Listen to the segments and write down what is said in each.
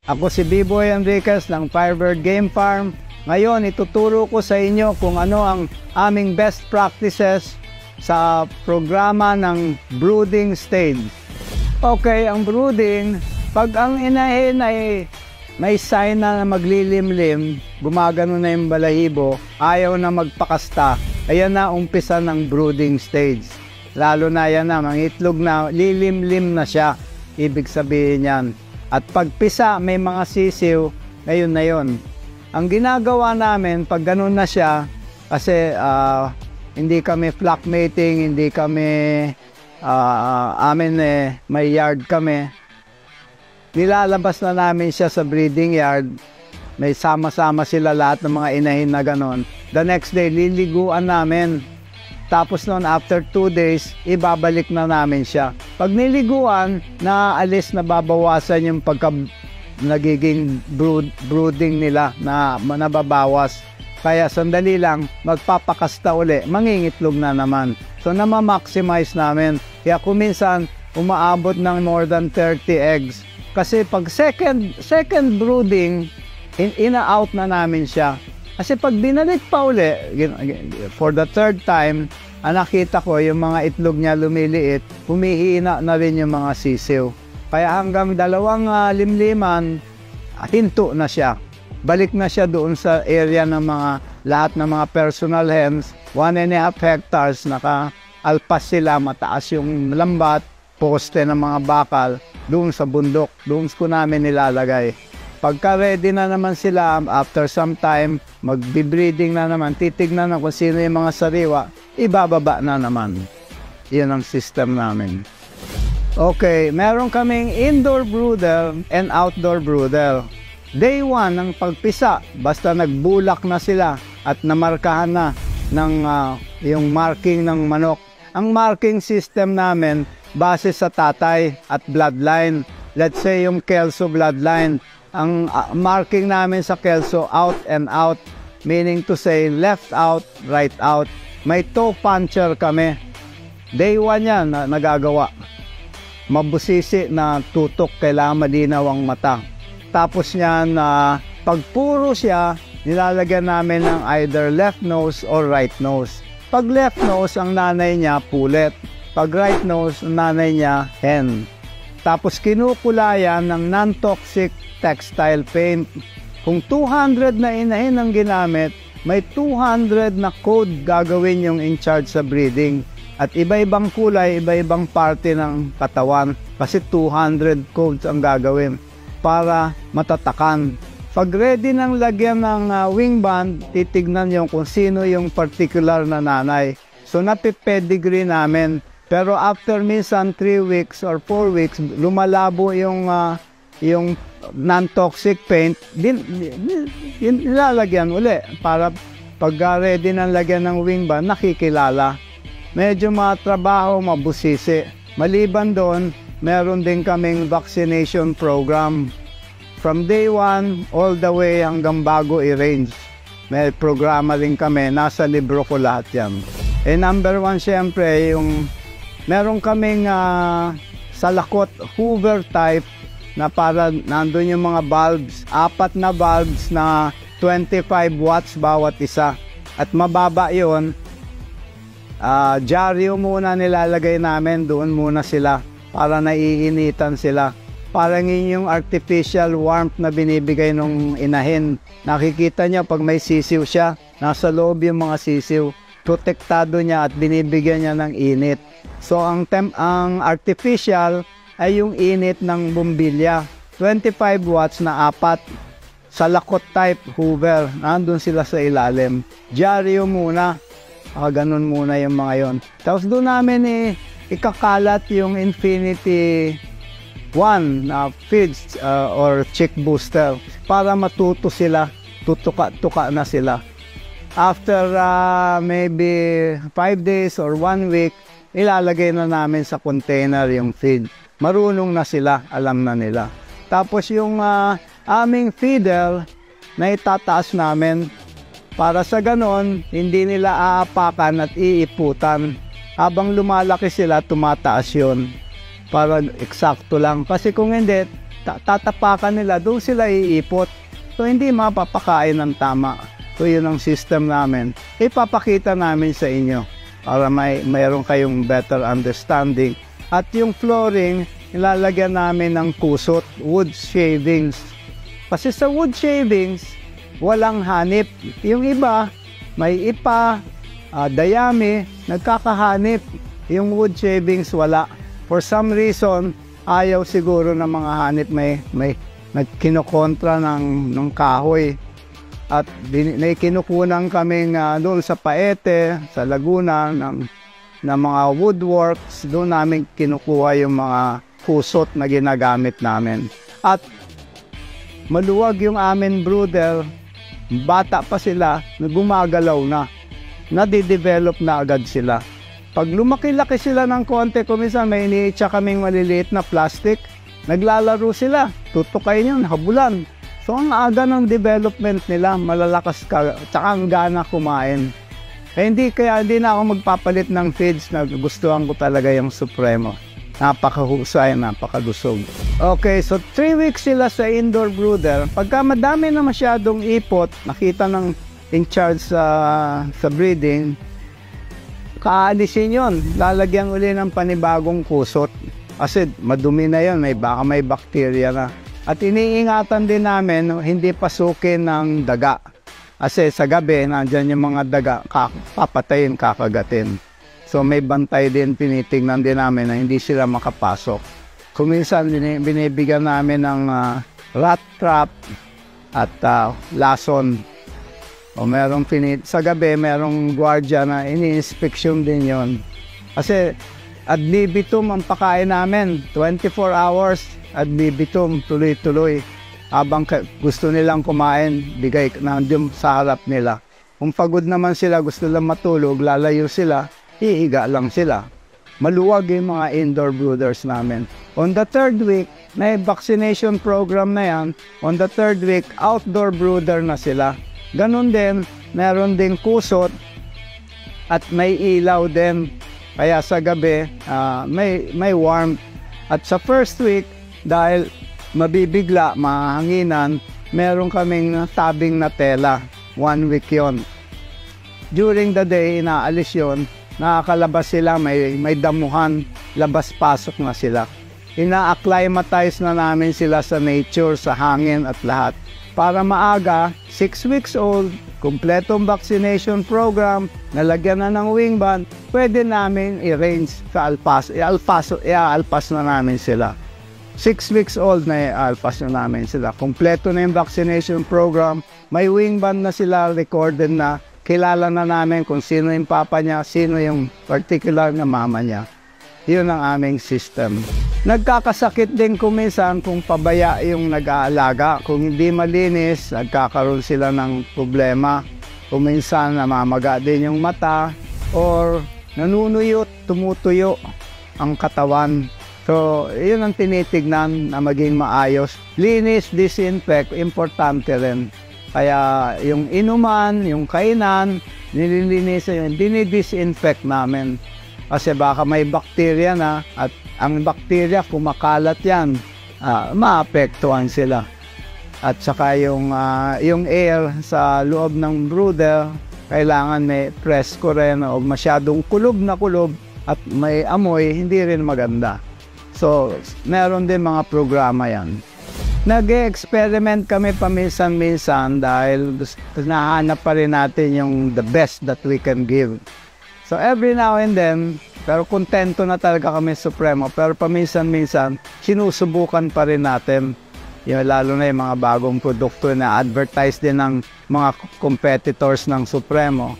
Ako si B-Boy Enriquez ng Firebird Game Farm. Ngayon, ituturo ko sa inyo kung ano ang aming best practices sa programa ng brooding stage. Okay, ang brooding, pag ang inahin ay may sign na maglilimlim, gumagano na yung balahibo, ayaw na magpakasta, ayan na umpisa ng brooding stage. Lalo na yan na, mga itlog na lilimlim na siya, ibig sabihin yan. At pagpisa, may mga sisiw, ngayon na yon. Ang ginagawa namin, pag ganun na siya, kasi hindi kami flock mating, hindi kami, may yard kami. Nilalabas na namin siya sa breeding yard. May sama-sama sila lahat ng mga inahin na ganon. The next day, liliguan namin. Tapos noon, after 2 days, ibabalik na namin siya. Pag niliguan, naalis na babawasan yung nagiging brooding nila na nababawas. Kaya sandali lang, magpapakasta uli, mangingitlog na naman. So namamaximize namin. Kaya kung minsan, umaabot ng more than 30 eggs. Kasi pag second brooding, ina-out na namin siya. Kasi pag binalik pa uli, for the third time, nakita ko yung mga itlog niya lumiliit, humihina na rin yung mga sisiw. Kaya hanggang 2 limliman, hinto na siya. Balik na siya doon sa area ng lahat ng mga personal hens, 1.5 hectares, naka-alpas sila, mataas yung lambat, poste ng mga bakal, doon sa bundok, doon ko namin nilalagay. Pagka ready na naman sila, after some time, magbe-breeding na naman, titignan na kung sino yung mga sariwa, ibababa na naman. Yan ang system namin. Okay, meron kaming indoor brooder and outdoor brooder. Day 1 ng pagpisa, basta nagbulak na sila at namarkahan na ng yung marking ng manok. Ang marking system namin, base sa tatay at bloodline. Let's say yung Kelso bloodline. Ang marking namin sa Kelso, out and out, meaning to say left out, right out. May toe puncher kami. Day 1 yan na nagagawa. Mabusisi na tutok, kailangan malinaw ang mata. Tapos yan, pag puro siya, nilalagyan namin ng either left nose or right nose. Pag left nose, ang nanay niya pullet. Pag right nose, ang nanay niya hen. Tapos kinukulayan ng non-toxic textile paint. Kung 200 na inahin ang ginamit, may 200 na code gagawin yung in charge sa breeding. At iba-ibang kulay, iba-ibang parte ng katawan. Kasi 200 codes ang gagawin para matatakan. Pag ready ng lagyan ng wing band, titignan yung kung sino yung particular na nanay. So napipedigree namin. Pero after minsan 3 weeks or 4 weeks, lumalabo yung non-toxic paint, nilalagyan uli para pag ready ng lagyan ng wing band, nakikilala. Medyo matrabaho, mabusisi. Maliban doon, meron din kaming vaccination program. From day 1 all the way hanggang bago i-range. May programa rin kami, nasa libro ko lahat yan. Number 1 syempre, yung meron kaming salakot Hoover type na para nandun yung mga bulbs. 4 na bulbs na 25 watts bawat isa. At mababa yun. Dyaryo muna nilalagay namin, doon muna sila para naiinitan sila. Parang yun yung artificial warmth na binibigay ng inahin. Nakikita niya pag may sisiw siya, nasa loob yung mga sisiw. Protektado niya at binibigyan niya ng init. So ang artificial ay yung init ng bumbilya. 25 watts na 4. Salakot type Hoover, nandun sila sa ilalim. Dyaryo muna. Ganun muna yung mga yon. Tapos doon namin ikakalat yung Infinity 1 na feeds or chick booster para matuto sila, tutuka na sila. After maybe 5 days or 1 week, ilalagay na namin sa container yung feed. Marunong na sila, alam na nila. Tapos yung aming feeder na itataas namin, para sa ganon, hindi nila aapakan at iiputan. Habang lumalaki sila, tumataas yun. Para eksakto lang. Kasi kung hindi, tatapakan nila, doon sila iipot. So hindi mapapakain ng tama. So yun ang system namin. Ipapakita namin sa inyo para mayroon kayong better understanding. At yung flooring, ilalagyan namin ng kusot, wood shavings. Kasi sa wood shavings, walang hanip. Yung iba, may ipa, dayami, nagkakahanip. Yung wood shavings, wala. For some reason, ayaw siguro ng mga hanip may kinokontra ng kahoy. At may kinukunan kaming doon sa Paete, sa Laguna, ng mga woodworks. Doon namin kinukuha yung mga kusot na ginagamit namin. At maluwag yung amin brooder, bata pa sila, gumagalaw na. Nadidevelop na agad sila. Pag lumaki-laki sila ng konti, kuminsan may iniitsa kaming maliliit na plastic, naglalaro sila, tutukayin yun, habulan. So ang aga ng development nila, malalakas ka, tsaka ang gana kumain. Kaya hindi na ako magpapalit ng feeds na gustuhan ko talaga yung Supremo. Napakahusay, napakalusog. Okay, so 3 weeks sila sa indoor brooder. Pagka madami na masyadong ipot, nakita ng in charge sa breeding, kaalisin yun. Lalagyan uli ng panibagong kusot. Kasi madumi na yun, baka may bacteria na. At iniingatan din namin, hindi pasukin ng daga. Kasi sa gabi, nandyan yung mga daga, papatayin, kakagatin. So may bantay din, tinitingnan din namin na hindi sila makapasok. Kuminsan, binibigyan namin ng rat trap at lason. O sa gabi, merong gwardiya na ini-inspection din yon. Kasi ad libitum ang pakain namin, 24 hours ad libitum, tuloy-tuloy. Habang gusto nilang kumain, bigay nandiyan sa harap nila. Kung pagod naman sila, gusto lang matulog, lalayo sila, iiga lang sila. Maluwag yung mga indoor brooders namin. On the 3rd week, may vaccination program na yan. On the 3rd week, outdoor brooder na sila. Ganun din, meron din kusot at may ilaw din. Kaya sa gabi, may warmth. At sa first week, dahil mabibigla, mahanginan, meron kaming tabing na tela. 1 week yon. During the day, inaalis yon. Nakakalabas sila, may damuhan, labas-pasok na sila. Ina-acclimatize na namin sila sa nature, sa hangin at lahat. Para maaga, 6 weeks old, kumpletong vaccination program, nalagyan na ng wing band, pwede namin i-range sa alpas. I-alpas na namin sila. 6 weeks old na i-alpas na namin sila. Kumpleto na yung vaccination program, may wing band na sila, recorded na, kilala na namin kung sino yung papa niya, sino yung particular na mama niya. Yun ang aming system. Nagkakasakit din kuminsan kung pabaya yung nag-aalaga. Kung hindi malinis, nagkakaroon sila ng problema. Kuminsan namamaga din yung mata or nanunuyot, tumutuyo ang katawan. So, yun ang tinitignan na maging maayos. Linis, disinfect, importante rin. Kaya yung inuman, yung kainan, nililinisan yun, dinidisinfect namin. Kasi baka may bacteria na at ang bacteria kumakalat yan, maapektuhan sila. At saka yung air sa loob ng brooder, kailangan may presko rin o masyadong kulob na kulob at may amoy, hindi rin maganda. So, meron din mga programa yan. Nag-experiment kami paminsan-minsan dahil nahanap pa rin natin yung the best that we can give. So every now and then, pero kontento na talaga kami Supremo, pero paminsan-minsan, sinusubukan pa rin natin. Lalo na yung mga bagong produkto na advertise din ng mga competitors ng Supremo.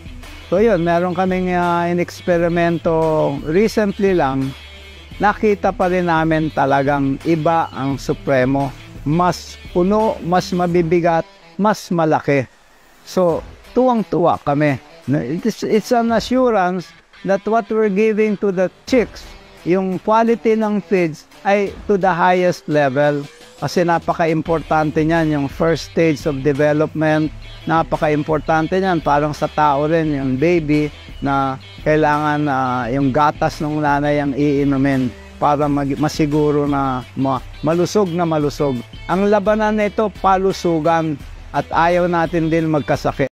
So yun, meron kaming in-eksperimento recently lang, nakita pa rin namin talagang iba ang Supremo. Mas puno, mas mabibigat, mas malaki. So, tuwang-tuwa kami. It's an assurance that what we're giving to the chicks, yung quality ng feeds ay to the highest level. Kasi napaka-importante niyan, yung first stage of development, napaka-importante niyan. Parang sa tao rin, yung baby, na kailangan yung gatas ng nanay ang iinumin. para masiguro na malusog na malusog. Ang labanan nito, palusugan, at ayaw natin din magkasakit.